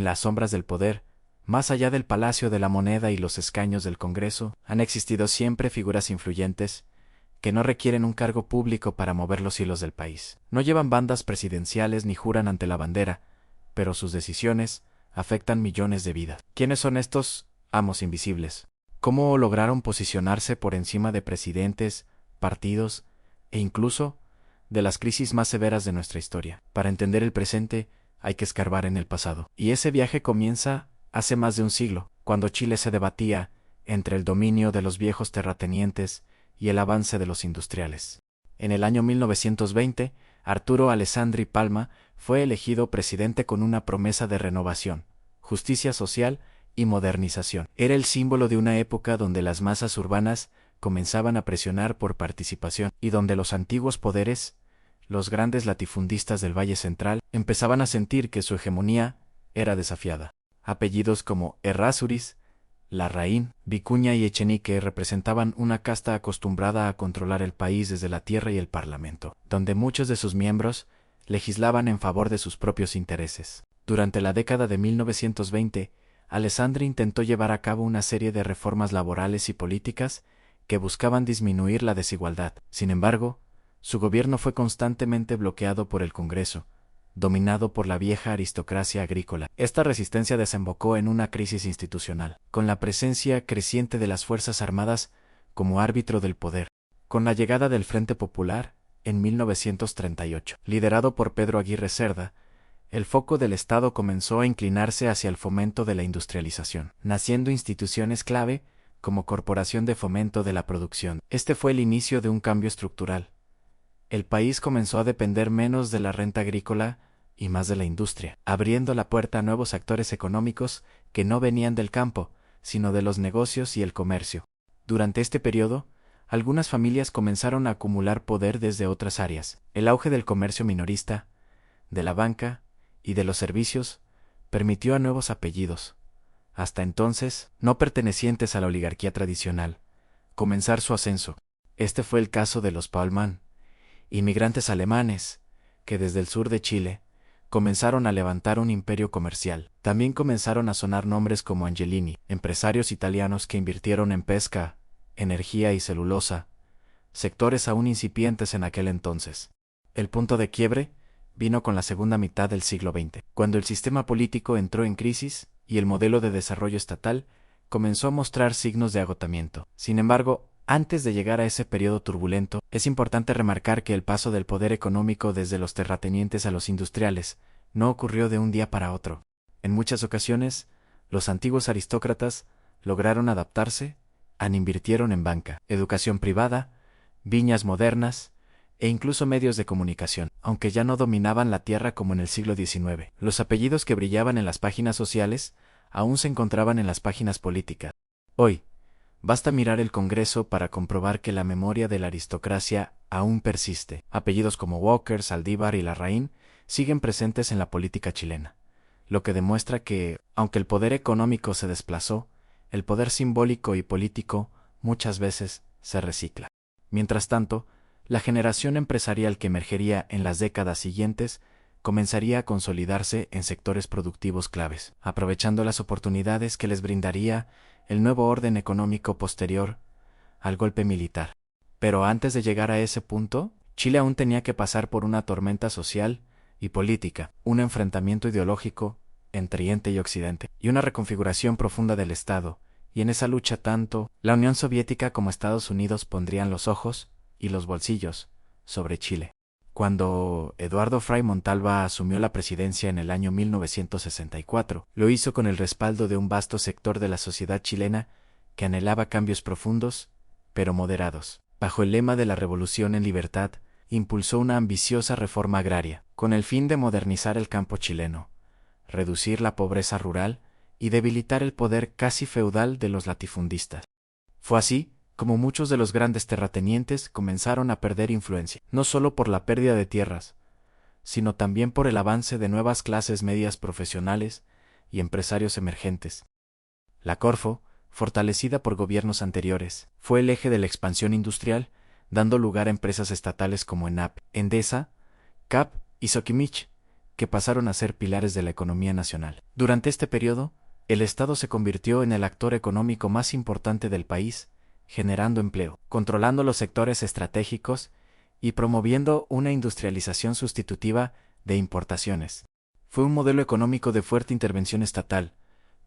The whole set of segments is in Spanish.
En las sombras del poder, más allá del Palacio de la Moneda y los escaños del Congreso, han existido siempre figuras influyentes que no requieren un cargo público para mover los hilos del país. No llevan bandas presidenciales ni juran ante la bandera, pero sus decisiones afectan millones de vidas. ¿Quiénes son estos amos invisibles? ¿Cómo lograron posicionarse por encima de presidentes, partidos e incluso de las crisis más severas de nuestra historia? Para entender el presente hay que escarbar en el pasado. Y ese viaje comienza hace más de un siglo, cuando Chile se debatía entre el dominio de los viejos terratenientes y el avance de los industriales. En el año 1920, Arturo Alessandri Palma fue elegido presidente con una promesa de renovación, justicia social y modernización. Era el símbolo de una época donde las masas urbanas comenzaban a presionar por participación y donde los antiguos poderes, los grandes latifundistas del Valle Central, empezaban a sentir que su hegemonía era desafiada. Apellidos como Errázuriz, Larraín, Vicuña y Echenique representaban una casta acostumbrada a controlar el país desde la tierra y el parlamento, donde muchos de sus miembros legislaban en favor de sus propios intereses. Durante la década de 1920, Alessandri intentó llevar a cabo una serie de reformas laborales y políticas que buscaban disminuir la desigualdad. Sin embargo, su gobierno fue constantemente bloqueado por el Congreso, dominado por la vieja aristocracia agrícola. Esta resistencia desembocó en una crisis institucional, con la presencia creciente de las Fuerzas Armadas como árbitro del poder. Con la llegada del Frente Popular, en 1938, liderado por Pedro Aguirre Cerda, el foco del Estado comenzó a inclinarse hacia el fomento de la industrialización, naciendo instituciones clave como Corporación de Fomento de la Producción. Este fue el inicio de un cambio estructural. El país comenzó a depender menos de la renta agrícola y más de la industria, abriendo la puerta a nuevos actores económicos que no venían del campo, sino de los negocios y el comercio. Durante este periodo, algunas familias comenzaron a acumular poder desde otras áreas. El auge del comercio minorista, de la banca y de los servicios permitió a nuevos apellidos, hasta entonces no pertenecientes a la oligarquía tradicional, comenzar su ascenso. Este fue el caso de los Paulmann, inmigrantes alemanes, que desde el sur de Chile comenzaron a levantar un imperio comercial. También comenzaron a sonar nombres como Angelini, empresarios italianos que invirtieron en pesca, energía y celulosa, sectores aún incipientes en aquel entonces. El punto de quiebre vino con la segunda mitad del siglo XX, cuando el sistema político entró en crisis y el modelo de desarrollo estatal comenzó a mostrar signos de agotamiento. Sin embargo, antes de llegar a ese periodo turbulento, es importante remarcar que el paso del poder económico desde los terratenientes a los industriales no ocurrió de un día para otro. En muchas ocasiones, los antiguos aristócratas lograron adaptarse, invirtieron en banca, educación privada, viñas modernas e incluso medios de comunicación, aunque ya no dominaban la tierra como en el siglo XIX. Los apellidos que brillaban en las páginas sociales aún se encontraban en las páginas políticas. Hoy, basta mirar el Congreso para comprobar que la memoria de la aristocracia aún persiste. Apellidos como Walker, Saldívar y Larraín siguen presentes en la política chilena, lo que demuestra que, aunque el poder económico se desplazó, el poder simbólico y político muchas veces se recicla. Mientras tanto, la generación empresarial que emergería en las décadas siguientes comenzaría a consolidarse en sectores productivos claves, aprovechando las oportunidades que les brindaría el nuevo orden económico posterior al golpe militar. Pero antes de llegar a ese punto, Chile aún tenía que pasar por una tormenta social y política, un enfrentamiento ideológico entre Oriente y Occidente, y una reconfiguración profunda del Estado, y en esa lucha tanto la Unión Soviética como Estados Unidos pondrían los ojos y los bolsillos sobre Chile. Cuando Eduardo Frei Montalva asumió la presidencia en el año 1964, lo hizo con el respaldo de un vasto sector de la sociedad chilena que anhelaba cambios profundos, pero moderados. Bajo el lema de la Revolución en Libertad, impulsó una ambiciosa reforma agraria, con el fin de modernizar el campo chileno, reducir la pobreza rural y debilitar el poder casi feudal de los latifundistas. Fue así como muchos de los grandes terratenientes comenzaron a perder influencia, no solo por la pérdida de tierras, sino también por el avance de nuevas clases medias profesionales y empresarios emergentes. La Corfo, fortalecida por gobiernos anteriores, fue el eje de la expansión industrial, dando lugar a empresas estatales como ENAP, Endesa, CAP y Sokimich, que pasaron a ser pilares de la economía nacional. Durante este periodo, el Estado se convirtió en el actor económico más importante del país, generando empleo, controlando los sectores estratégicos y promoviendo una industrialización sustitutiva de importaciones. Fue un modelo económico de fuerte intervención estatal,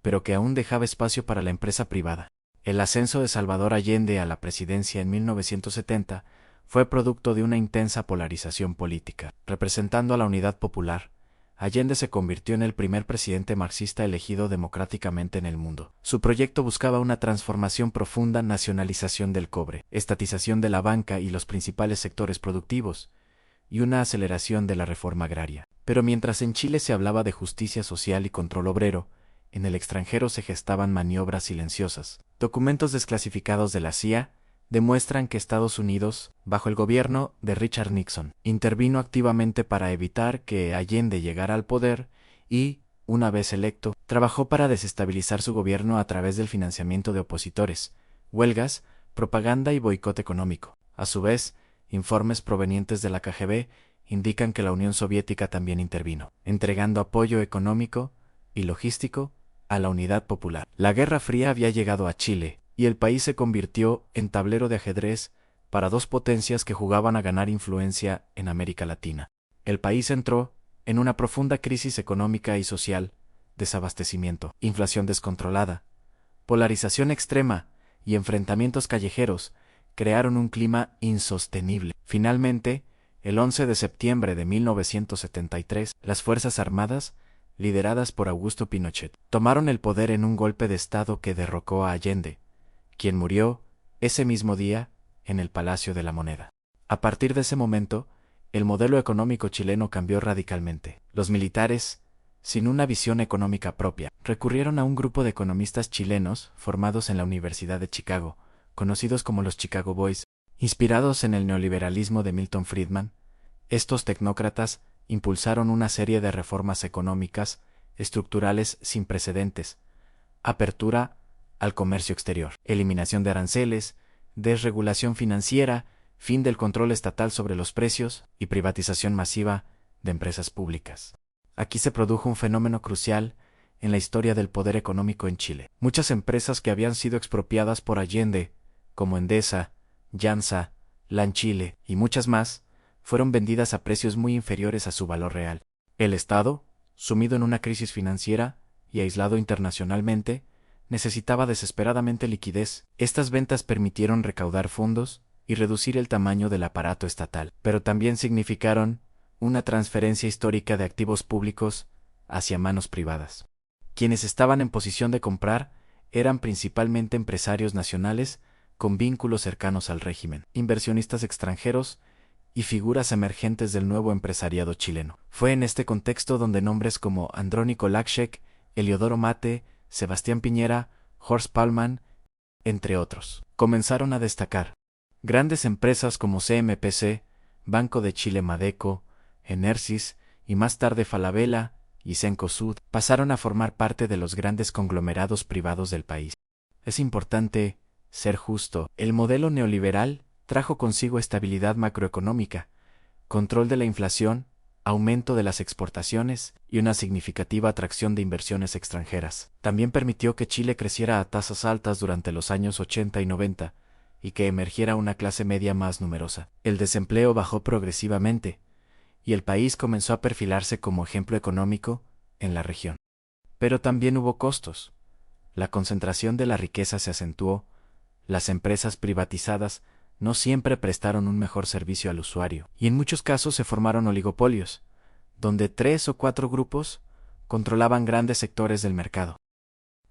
pero que aún dejaba espacio para la empresa privada. El ascenso de Salvador Allende a la presidencia en 1970 fue producto de una intensa polarización política. Representando a la unidad popular, Allende se convirtió en el primer presidente marxista elegido democráticamente en el mundo. Su proyecto buscaba una transformación profunda, nacionalización del cobre, estatización de la banca y los principales sectores productivos, y una aceleración de la reforma agraria. Pero mientras en Chile se hablaba de justicia social y control obrero, en el extranjero se gestaban maniobras silenciosas. Documentos desclasificados de la CIA demuestran que Estados Unidos, bajo el gobierno de Richard Nixon, intervino activamente para evitar que Allende llegara al poder y, una vez electo, trabajó para desestabilizar su gobierno a través del financiamiento de opositores, huelgas, propaganda y boicot económico. A su vez, informes provenientes de la KGB indican que la Unión Soviética también intervino, entregando apoyo económico y logístico a la unidad popular. La Guerra Fría había llegado a Chile, y el país se convirtió en tablero de ajedrez para dos potencias que jugaban a ganar influencia en América Latina. El país entró en una profunda crisis económica y social, desabastecimiento, inflación descontrolada, polarización extrema y enfrentamientos callejeros crearon un clima insostenible. Finalmente, el 11 de septiembre de 1973, las Fuerzas Armadas, lideradas por Augusto Pinochet, tomaron el poder en un golpe de Estado que derrocó a Allende, quien murió ese mismo día en el Palacio de la Moneda. A partir de ese momento, el modelo económico chileno cambió radicalmente. Los militares, sin una visión económica propia, recurrieron a un grupo de economistas chilenos formados en la Universidad de Chicago, conocidos como los Chicago Boys. Inspirados en el neoliberalismo de Milton Friedman, estos tecnócratas impulsaron una serie de reformas económicas estructurales sin precedentes: apertura al comercio exterior, eliminación de aranceles, desregulación financiera, fin del control estatal sobre los precios y privatización masiva de empresas públicas. Aquí se produjo un fenómeno crucial en la historia del poder económico en Chile. Muchas empresas que habían sido expropiadas por Allende, como Endesa, Llanza, Lanchile y muchas más, fueron vendidas a precios muy inferiores a su valor real. El Estado, sumido en una crisis financiera y aislado internacionalmente, necesitaba desesperadamente liquidez. Estas ventas permitieron recaudar fondos y reducir el tamaño del aparato estatal, pero también significaron una transferencia histórica de activos públicos hacia manos privadas. Quienes estaban en posición de comprar eran principalmente empresarios nacionales con vínculos cercanos al régimen, inversionistas extranjeros y figuras emergentes del nuevo empresariado chileno. Fue en este contexto donde nombres como Andrónico Laschet, Eliodoro Mate, Sebastián Piñera, Horst Pahlmann, entre otros, comenzaron a destacar. Grandes empresas como CMPC, Banco de Chile Madeco, Enersys y más tarde Falabella y Cencosud pasaron a formar parte de los grandes conglomerados privados del país. Es importante ser justo. El modelo neoliberal trajo consigo estabilidad macroeconómica, control de la inflación, aumento de las exportaciones y una significativa atracción de inversiones extranjeras. También permitió que Chile creciera a tasas altas durante los años 80 y 90 y que emergiera una clase media más numerosa. El desempleo bajó progresivamente y el país comenzó a perfilarse como ejemplo económico en la región. Pero también hubo costos. La concentración de la riqueza se acentuó, las empresas privatizadas no siempre prestaron un mejor servicio al usuario, y en muchos casos se formaron oligopolios, donde 3 o 4 grupos controlaban grandes sectores del mercado.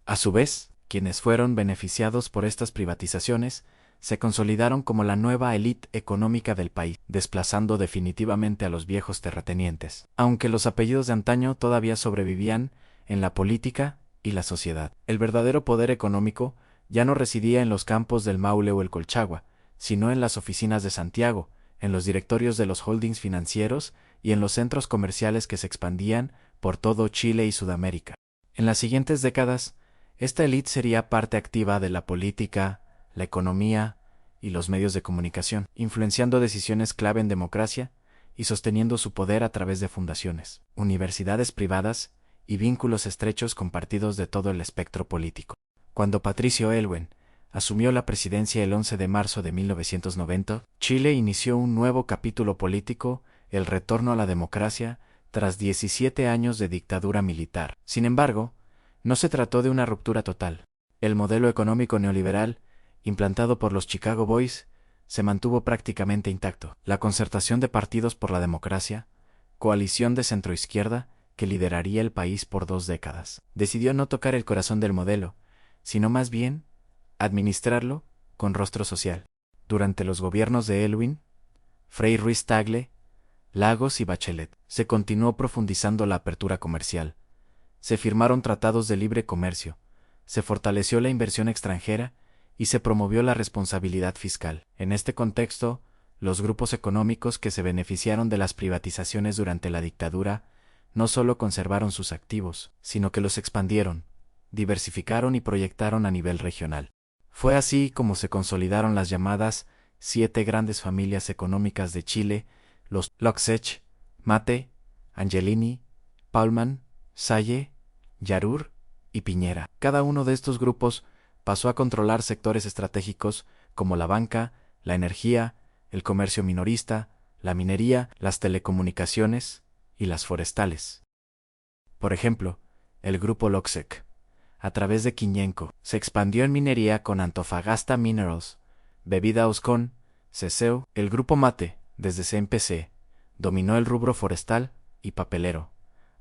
A su vez, quienes fueron beneficiados por estas privatizaciones se consolidaron como la nueva élite económica del país, desplazando definitivamente a los viejos terratenientes, aunque los apellidos de antaño todavía sobrevivían en la política y la sociedad. El verdadero poder económico ya no residía en los campos del Maule o el Colchagua, sino en las oficinas de Santiago, en los directorios de los holdings financieros y en los centros comerciales que se expandían por todo Chile y Sudamérica. En las siguientes décadas, esta élite sería parte activa de la política, la economía y los medios de comunicación, influenciando decisiones clave en democracia y sosteniendo su poder a través de fundaciones, universidades privadas y vínculos estrechos con partidos de todo el espectro político. Cuando Patricio Aylwin asumió la presidencia el 11 de marzo de 1990, Chile inició un nuevo capítulo político, el retorno a la democracia, tras 17 años de dictadura militar. Sin embargo, no se trató de una ruptura total. El modelo económico neoliberal, implantado por los Chicago Boys, se mantuvo prácticamente intacto. La concertación de partidos por la democracia, coalición de centroizquierda, que lideraría el país por 2 décadas, decidió no tocar el corazón del modelo, sino más bien administrarlo con rostro social. Durante los gobiernos de Aylwin, Frei Ruiz-Tagle, Lagos y Bachelet, se continuó profundizando la apertura comercial. Se firmaron tratados de libre comercio, se fortaleció la inversión extranjera y se promovió la responsabilidad fiscal. En este contexto, los grupos económicos que se beneficiaron de las privatizaciones durante la dictadura no solo conservaron sus activos, sino que los expandieron, diversificaron y proyectaron a nivel regional. Fue así como se consolidaron las llamadas 7 grandes familias económicas de Chile, los Loksech, Mate, Angelini, Paulman, Salle, Yarur y Piñera. Cada uno de estos grupos pasó a controlar sectores estratégicos como la banca, la energía, el comercio minorista, la minería, las telecomunicaciones y las forestales. Por ejemplo, el grupo Loksech, a través de Quiñenco, se expandió en minería con Antofagasta Minerals, Bebida Auscon, Ceseo. El grupo Mate, desde CMPC, dominó el rubro forestal y papelero,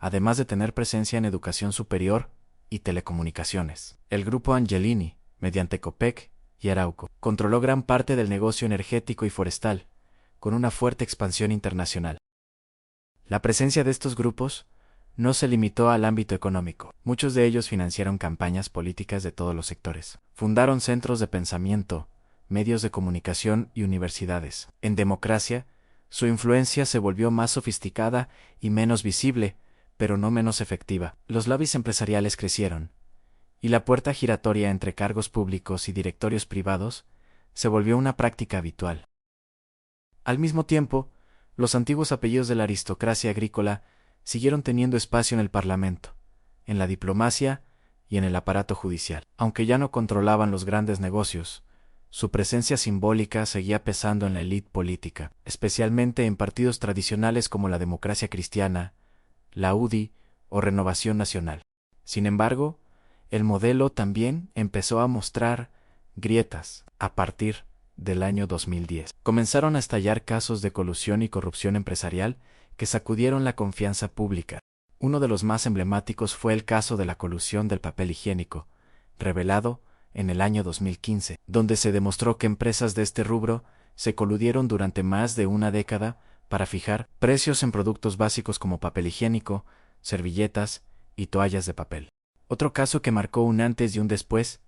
además de tener presencia en educación superior y telecomunicaciones. El grupo Angelini, mediante Copec y Arauco, controló gran parte del negocio energético y forestal, con una fuerte expansión internacional. La presencia de estos grupos no se limitó al ámbito económico. Muchos de ellos financiaron campañas políticas de todos los sectores. Fundaron centros de pensamiento, medios de comunicación y universidades. En democracia, su influencia se volvió más sofisticada y menos visible, pero no menos efectiva. Los lobbies empresariales crecieron, y la puerta giratoria entre cargos públicos y directorios privados se volvió una práctica habitual. Al mismo tiempo, los antiguos apellidos de la aristocracia agrícola siguieron teniendo espacio en el Parlamento, en la diplomacia y en el aparato judicial. Aunque ya no controlaban los grandes negocios, su presencia simbólica seguía pesando en la élite política, especialmente en partidos tradicionales como la Democracia Cristiana, la UDI o Renovación Nacional. Sin embargo, el modelo también empezó a mostrar grietas a partir del año 2010. Comenzaron a estallar casos de colusión y corrupción empresarial que sacudieron la confianza pública. Uno de los más emblemáticos fue el caso de la colusión del papel higiénico, revelado en el año 2015, donde se demostró que empresas de este rubro se coludieron durante más de una década para fijar precios en productos básicos como papel higiénico, servilletas y toallas de papel. Otro caso que marcó un antes y un después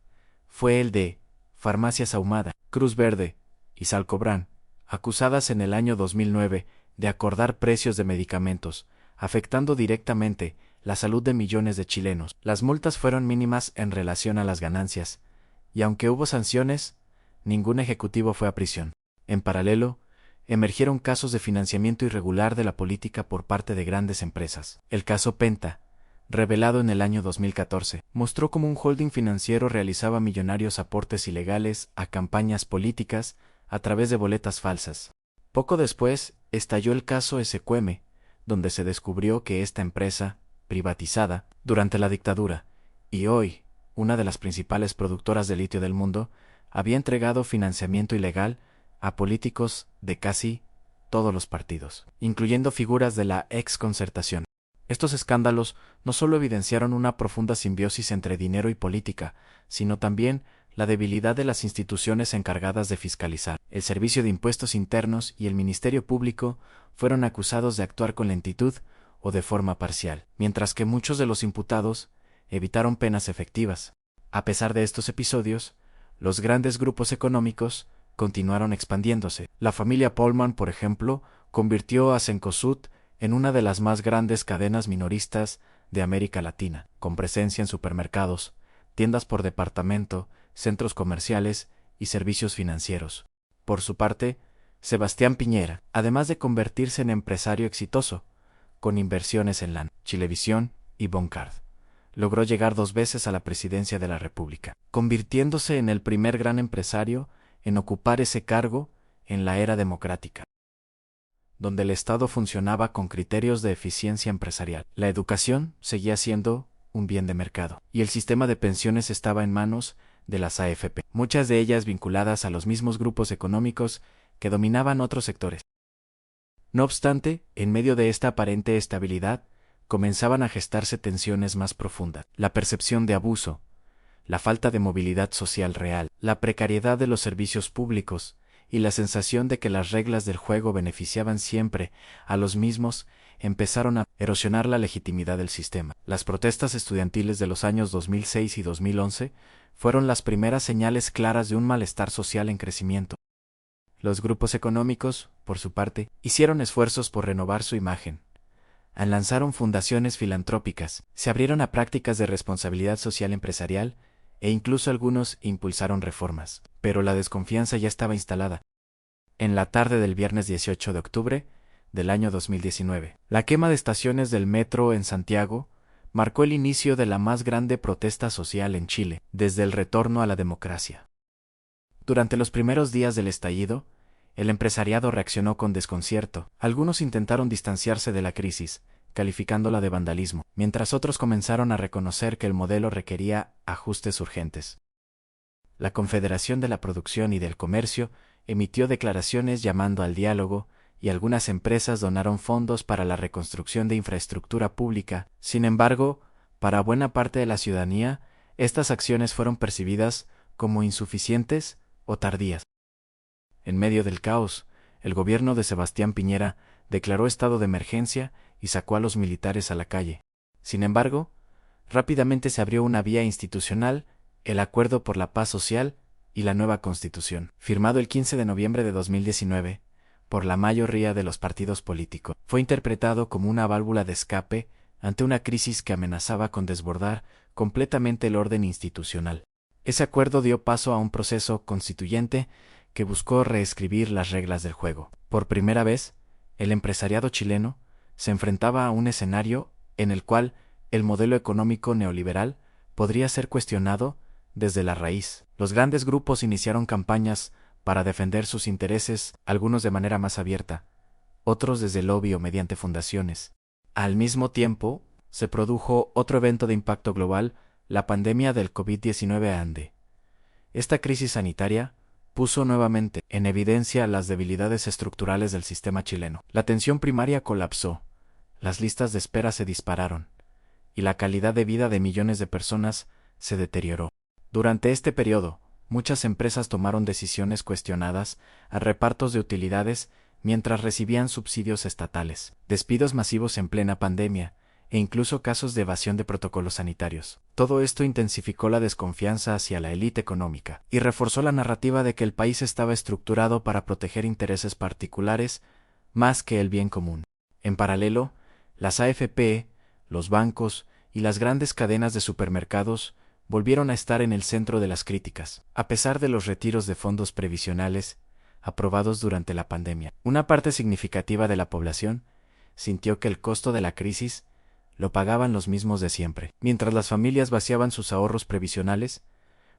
fue el de Farmacias Ahumada, Cruz Verde y Salcobran, acusadas en el año 2009 de acordar precios de medicamentos, afectando directamente la salud de millones de chilenos. Las multas fueron mínimas en relación a las ganancias, y aunque hubo sanciones, ningún ejecutivo fue a prisión. En paralelo, emergieron casos de financiamiento irregular de la política por parte de grandes empresas. El caso Penta, revelado en el año 2014, mostró cómo un holding financiero realizaba millonarios aportes ilegales a campañas políticas a través de boletas falsas. Poco después, estalló el caso SQM, donde se descubrió que esta empresa, privatizada durante la dictadura, y hoy una de las principales productoras de litio del mundo, había entregado financiamiento ilegal a políticos de casi todos los partidos, incluyendo figuras de la ex-concertación. Estos escándalos no solo evidenciaron una profunda simbiosis entre dinero y política, sino también la debilidad de las instituciones encargadas de fiscalizar. El Servicio de Impuestos Internos y el Ministerio Público fueron acusados de actuar con lentitud o de forma parcial, mientras que muchos de los imputados evitaron penas efectivas. A pesar de estos episodios, los grandes grupos económicos continuaron expandiéndose. La familia Paulman, por ejemplo, convirtió a Cencosud en una de las más grandes cadenas minoristas de América Latina, con presencia en supermercados, tiendas por departamento, centros comerciales y servicios financieros. Por su parte, Sebastián Piñera, además de convertirse en empresario exitoso, con inversiones en LAN, Chilevisión y Boncard, logró llegar 2 veces a la presidencia de la República, convirtiéndose en el primer gran empresario en ocupar ese cargo en la era democrática, donde el Estado funcionaba con criterios de eficiencia empresarial. La educación seguía siendo un bien de mercado, y el sistema de pensiones estaba en manos de las AFP, muchas de ellas vinculadas a los mismos grupos económicos que dominaban otros sectores. No obstante, en medio de esta aparente estabilidad, comenzaban a gestarse tensiones más profundas. La percepción de abuso, la falta de movilidad social real, la precariedad de los servicios públicos y la sensación de que las reglas del juego beneficiaban siempre a los mismos empezaron a erosionar la legitimidad del sistema. Las protestas estudiantiles de los años 2006 y 2011 fueron las primeras señales claras de un malestar social en crecimiento. Los grupos económicos, por su parte, hicieron esfuerzos por renovar su imagen. Lanzaron fundaciones filantrópicas, se abrieron a prácticas de responsabilidad social empresarial e incluso algunos impulsaron reformas. Pero la desconfianza ya estaba instalada. En la tarde del viernes 18 de octubre del año 2019, la quema de estaciones del metro en Santiago marcó el inicio de la más grande protesta social en Chile desde el retorno a la democracia. Durante los primeros días del estallido, el empresariado reaccionó con desconcierto. Algunos intentaron distanciarse de la crisis, calificándola de vandalismo, mientras otros comenzaron a reconocer que el modelo requería ajustes urgentes. La Confederación de la Producción y del Comercio emitió declaraciones llamando al diálogo, y algunas empresas donaron fondos para la reconstrucción de infraestructura pública. Sin embargo, para buena parte de la ciudadanía, estas acciones fueron percibidas como insuficientes o tardías. En medio del caos, el gobierno de Sebastián Piñera declaró estado de emergencia y sacó a los militares a la calle. Sin embargo, rápidamente se abrió una vía institucional, el Acuerdo por la Paz Social y la nueva Constitución, firmado el 15 de noviembre de 2019 por la mayoría de los partidos políticos. Fue interpretado como una válvula de escape ante una crisis que amenazaba con desbordar completamente el orden institucional. Ese acuerdo dio paso a un proceso constituyente que buscó reescribir las reglas del juego. Por primera vez, el empresariado chileno se enfrentaba a un escenario en el cual el modelo económico neoliberal podría ser cuestionado desde la raíz. Los grandes grupos iniciaron campañas para defender sus intereses, algunos de manera más abierta, otros desde el lobby o mediante fundaciones. Al mismo tiempo, se produjo otro evento de impacto global, la pandemia del COVID-19 ande. Esta crisis sanitaria puso nuevamente en evidencia las debilidades estructurales del sistema chileno. La atención primaria colapsó, las listas de espera se dispararon, y la calidad de vida de millones de personas se deterioró. Durante este periodo, muchas empresas tomaron decisiones cuestionadas a repartos de utilidades mientras recibían subsidios estatales, despidos masivos en plena pandemia, e incluso casos de evasión de protocolos sanitarios. Todo esto intensificó la desconfianza hacia la élite económica y reforzó la narrativa de que el país estaba estructurado para proteger intereses particulares más que el bien común. En paralelo, las AFP, los bancos y las grandes cadenas de supermercados volvieron a estar en el centro de las críticas, a pesar de los retiros de fondos previsionales aprobados durante la pandemia. Una parte significativa de la población sintió que el costo de la crisis lo pagaban los mismos de siempre. Mientras las familias vaciaban sus ahorros previsionales,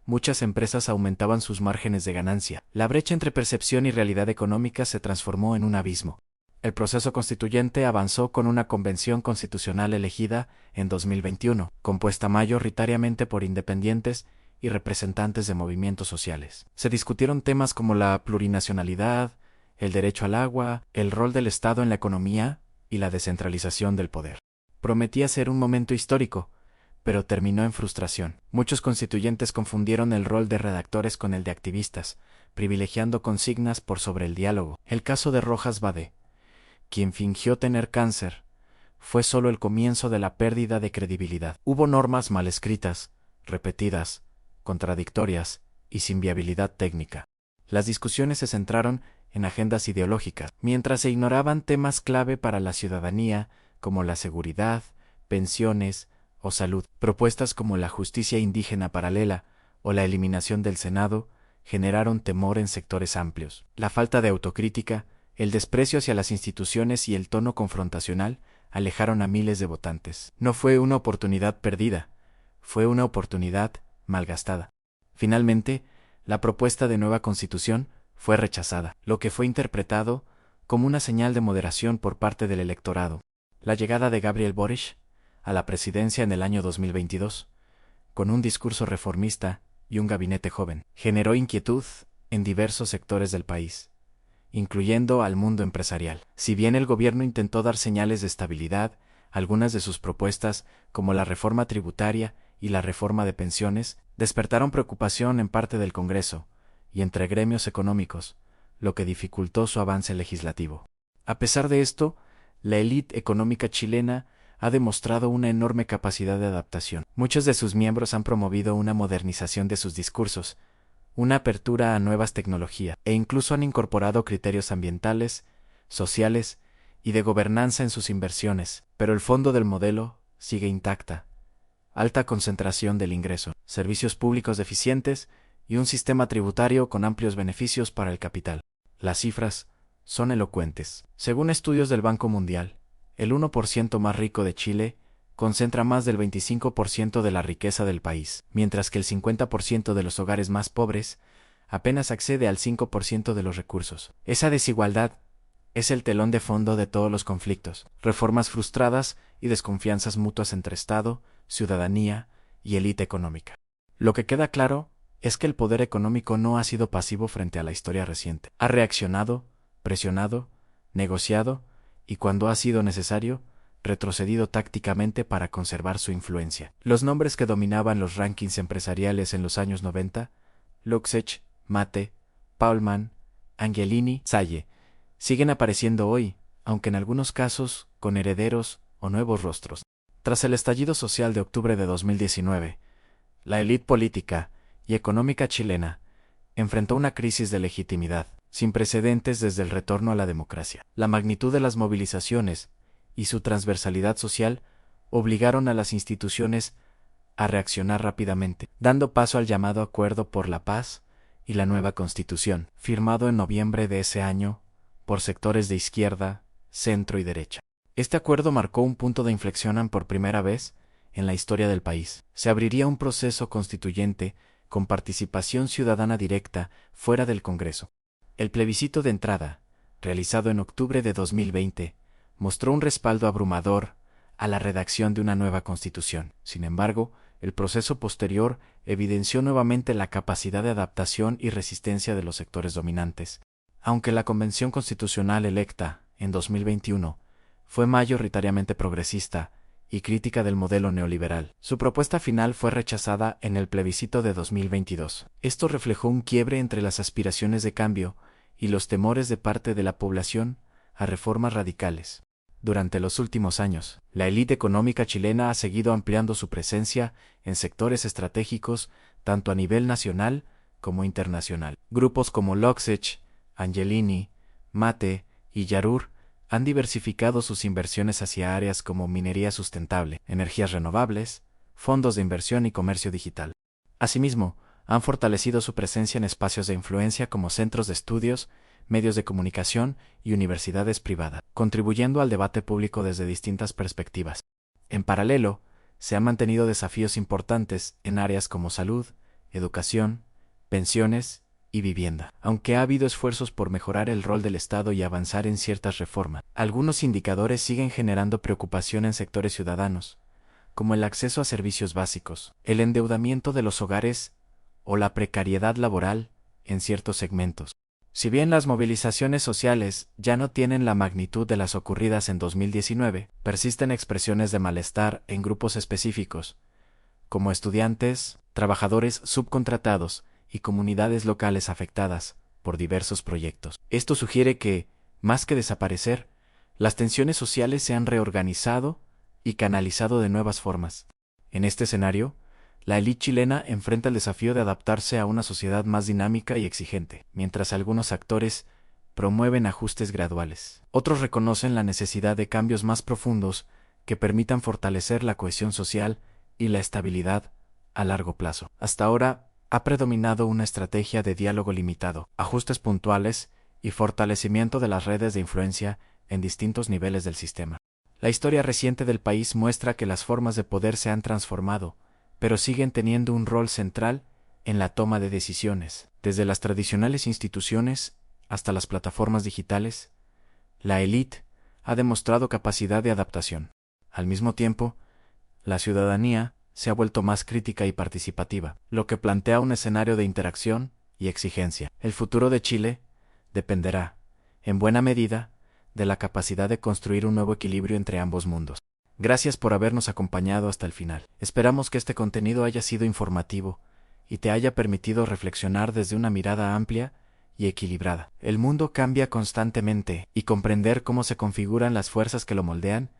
muchas empresas aumentaban sus márgenes de ganancia. La brecha entre percepción y realidad económica se transformó en un abismo. El proceso constituyente avanzó con una convención constitucional elegida en 2021, compuesta mayoritariamente por independientes y representantes de movimientos sociales. Se discutieron temas como la plurinacionalidad, el derecho al agua, el rol del Estado en la economía y la descentralización del poder. Prometía ser un momento histórico, pero terminó en frustración. Muchos constituyentes confundieron el rol de redactores con el de activistas, privilegiando consignas por sobre el diálogo. El caso de Rojas Bade, quien fingió tener cáncer, fue solo el comienzo de la pérdida de credibilidad. Hubo normas mal escritas, repetidas, contradictorias y sin viabilidad técnica. Las discusiones se centraron en agendas ideológicas, mientras se ignoraban temas clave para la ciudadanía como la seguridad, pensiones o salud. Propuestas como la justicia indígena paralela o la eliminación del Senado generaron temor en sectores amplios. La falta de autocrítica, el desprecio hacia las instituciones y el tono confrontacional alejaron a miles de votantes. No fue una oportunidad perdida, fue una oportunidad malgastada. Finalmente, la propuesta de nueva constitución fue rechazada, lo que fue interpretado como una señal de moderación por parte del electorado. La llegada de Gabriel Boric a la presidencia en el año 2022, con un discurso reformista y un gabinete joven, generó inquietud en diversos sectores del país, incluyendo al mundo empresarial. Si bien el gobierno intentó dar señales de estabilidad, algunas de sus propuestas, como la reforma tributaria y la reforma de pensiones, despertaron preocupación en parte del Congreso y entre gremios económicos, lo que dificultó su avance legislativo. A pesar de esto, la élite económica chilena ha demostrado una enorme capacidad de adaptación. Muchos de sus miembros han promovido una modernización de sus discursos, una apertura a nuevas tecnologías, e incluso han incorporado criterios ambientales, sociales y de gobernanza en sus inversiones, pero el fondo del modelo sigue intacta. Alta concentración del ingreso, servicios públicos deficientes y un sistema tributario con amplios beneficios para el capital. Las cifras son elocuentes. Según estudios del Banco Mundial, el 1% más rico de Chile concentra más del 25% de la riqueza del país, mientras que el 50% de los hogares más pobres apenas accede al 5% de los recursos. Esa desigualdad es el telón de fondo de todos los conflictos, reformas frustradas y desconfianzas mutuas entre Estado, ciudadanía y élite económica. Lo que queda claro es que el poder económico no ha sido pasivo frente a la historia reciente. Ha reaccionado, presionado, negociado y, cuando ha sido necesario, retrocedido tácticamente para conservar su influencia. Los nombres que dominaban los rankings empresariales en los años 90, Luxech, Mate, Paulman, Angelini, Salle, siguen apareciendo hoy, aunque en algunos casos con herederos o nuevos rostros. Tras el estallido social de octubre de 2019, la élite política y económica chilena enfrentó una crisis de legitimidad, sin precedentes desde el retorno a la democracia. La magnitud de las movilizaciones y su transversalidad social obligaron a las instituciones a reaccionar rápidamente, dando paso al llamado Acuerdo por la Paz y la nueva Constitución, firmado en noviembre de ese año por sectores de izquierda, centro y derecha. Este acuerdo marcó un punto de inflexión por primera vez en la historia del país. Se abriría un proceso constituyente con participación ciudadana directa fuera del Congreso. El plebiscito de entrada, realizado en octubre de 2020, mostró un respaldo abrumador a la redacción de una nueva constitución. Sin embargo, el proceso posterior evidenció nuevamente la capacidad de adaptación y resistencia de los sectores dominantes. Aunque la Convención Constitucional electa en 2021 fue mayoritariamente progresista y crítica del modelo neoliberal, su propuesta final fue rechazada en el plebiscito de 2022. Esto reflejó un quiebre entre las aspiraciones de cambio y los temores de parte de la población a reformas radicales. Durante los últimos años, la élite económica chilena ha seguido ampliando su presencia en sectores estratégicos tanto a nivel nacional como internacional. Grupos como Luxech, Angelini, Mate y Yarur han diversificado sus inversiones hacia áreas como minería sustentable, energías renovables, fondos de inversión y comercio digital. Asimismo, han fortalecido su presencia en espacios de influencia como centros de estudios, medios de comunicación y universidades privadas, contribuyendo al debate público desde distintas perspectivas. En paralelo, se han mantenido desafíos importantes en áreas como salud, educación, pensiones y vivienda. Aunque ha habido esfuerzos por mejorar el rol del Estado y avanzar en ciertas reformas, algunos indicadores siguen generando preocupación en sectores ciudadanos, como el acceso a servicios básicos, el endeudamiento de los hogares o la precariedad laboral en ciertos segmentos. Si bien las movilizaciones sociales ya no tienen la magnitud de las ocurridas en 2019, persisten expresiones de malestar en grupos específicos, como estudiantes, trabajadores subcontratados y comunidades locales afectadas por diversos proyectos. Esto sugiere que, más que desaparecer, las tensiones sociales se han reorganizado y canalizado de nuevas formas. En este escenario, la élite chilena enfrenta el desafío de adaptarse a una sociedad más dinámica y exigente, mientras algunos actores promueven ajustes graduales. Otros reconocen la necesidad de cambios más profundos que permitan fortalecer la cohesión social y la estabilidad a largo plazo. Hasta ahora, ha predominado una estrategia de diálogo limitado, ajustes puntuales y fortalecimiento de las redes de influencia en distintos niveles del sistema. La historia reciente del país muestra que las formas de poder se han transformado, pero siguen teniendo un rol central en la toma de decisiones. Desde las tradicionales instituciones hasta las plataformas digitales, la élite ha demostrado capacidad de adaptación. Al mismo tiempo, la ciudadanía se ha vuelto más crítica y participativa, lo que plantea un escenario de interacción y exigencia. El futuro de Chile dependerá, en buena medida, de la capacidad de construir un nuevo equilibrio entre ambos mundos. Gracias por habernos acompañado hasta el final. Esperamos que este contenido haya sido informativo y te haya permitido reflexionar desde una mirada amplia y equilibrada. El mundo cambia constantemente y comprender cómo se configuran las fuerzas que lo moldean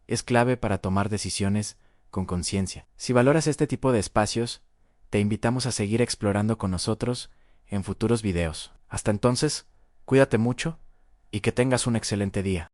es clave para tomar decisiones con conciencia. Si valoras este tipo de espacios, te invitamos a seguir explorando con nosotros en futuros videos. Hasta entonces, cuídate mucho y que tengas un excelente día.